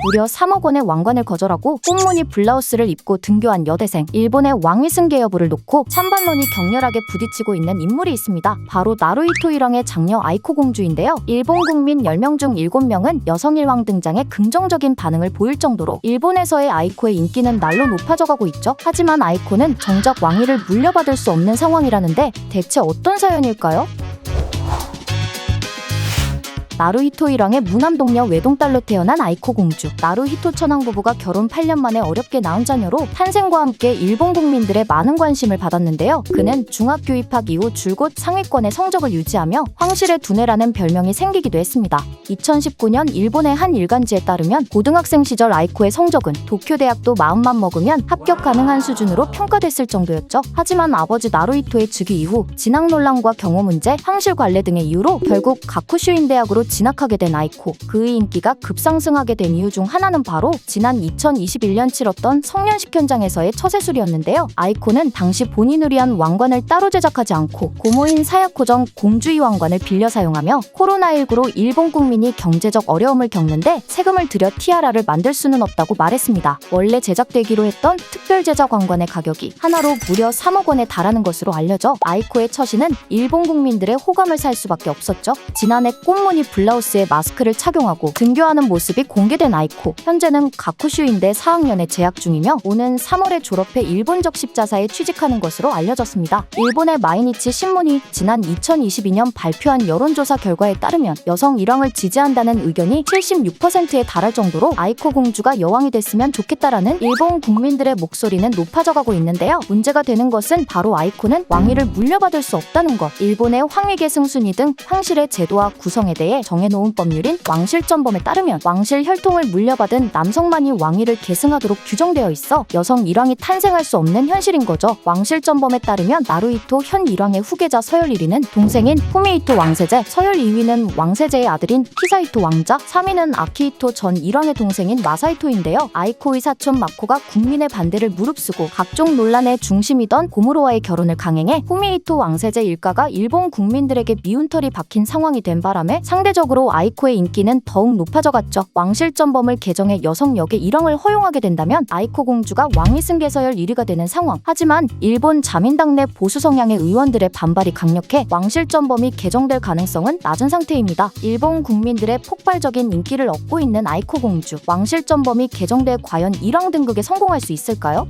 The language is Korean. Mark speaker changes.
Speaker 1: 무려 3억 원의 왕관을 거절하고 꽃무늬 블라우스를 입고 등교한 여대생. 일본의 왕위 승계 여부를 놓고 찬반론이 격렬하게 부딪히고 있는 인물이 있습니다. 바로 나루히토 일왕의 장녀 아이코 공주인데요. 일본 국민 10명 중 7명은 여성 일왕 등장에 긍정적인 반응을 보일 정도로 일본에서의 아이코의 인기는 날로 높아져가고 있죠. 하지만 아이코는 정작 왕위를 물려받을 수 없는 상황이라는데 대체 어떤 사연일까요? 나루히토 일왕의 무남동녀 외동딸로 태어난 아이코 공주. 나루히토 천황 부부가 결혼 8년 만에 어렵게 낳은 자녀로 탄생과 함께 일본 국민들의 많은 관심을 받았는데요. 그는 중학교 입학 이후 줄곧 상위권의 성적을 유지하며 황실의 두뇌라는 별명이 생기기도 했습니다. 2019년 일본의 한 일간지에 따르면 고등학생 시절 아이코의 성적은 도쿄대학도 마음만 먹으면 합격 가능한 수준으로 평가됐을 정도였죠. 하지만 아버지 나루히토의 즉위 이후 진학 논란과 경호 문제, 황실 관례 등의 이유로 결국 가쿠슈인 대학으로 진학하게 된 아이코. 그의 인기가 급상승하게 된 이유 중 하나는 바로 지난 2021년 치렀던 성년식 현장에서의 처세술이었는데요. 아이코는 당시 본인을 위한 왕관을 따로 제작하지 않고 고모인 사야코정 공주의 왕관을 빌려 사용하며 코로나19로 일본 국민이 경제적 어려움을 겪는데 세금을 들여 티아라를 만들 수는 없다고 말했습니다. 원래 제작되기로 했던 특별 제작 왕관의 가격이 하나로 무려 3억 원에 달하는 것으로 알려져 아이코의 처신은 일본 국민들의 호감을 살 수밖에 없었죠. 지난해 꽃무늬 블라우스에 마스크를 착용하고 등교하는 모습이 공개된 아이코. 현재는 가쿠슈인대 4학년에 재학 중이며 오는 3월에 졸업해 일본적 십자사에 취직하는 것으로 알려졌습니다. 일본의 마이니치 신문이 지난 2022년 발표한 여론조사 결과에 따르면 여성 일왕을 지지한다는 의견이 76%에 달할 정도로 아이코 공주가 여왕이 됐으면 좋겠다라는 일본 국민들의 목소리는 높아져가고 있는데요. 문제가 되는 것은 바로 아이코는 왕위를 물려받을 수 없다는 것. 일본의 황위계승 순위 등 황실의 제도와 구성에 대해 정해놓은 법률인 왕실전범에 따르면 왕실 혈통을 물려받은 남성만이 왕위를 계승하도록 규정되어 있어 여성 일왕이 탄생할 수 없는 현실인 거죠. 왕실전범에 따르면 나루히토 현 일왕의 후계자 서열 1위는 동생인 후미히토 왕세제, 서열 2위는 왕세제의 아들인 히사히토 왕자, 3위는 아키히토 전 일왕의 동생인 마사히토인데요. 아이코의 사촌 마코가 국민의 반대를 무릅쓰고 각종 논란의 중심이던 고무로와의 결혼을 강행해 후미히토 왕세제 일가가 일본 국민들에게 미운털이 박힌 상황이 된 바람에 상대적으로 아이코의 인기는 더욱 높아져갔죠. 왕실전범을 개정해 여성 역의 일왕을 허용하게 된다면 아이코 공주가 왕위 승계 서열 1위가 되는 상황. 하지만 일본 자민당 내 보수 성향의 의원들의 반발이 강력해 왕실전범이 개정될 가능성은 낮은 상태입니다. 일본 국민들의 폭발적인 인기를 얻고 있는 아이코 공주. 왕실전범이 개정돼 과연 일왕 등극에 성공할 수 있을까요?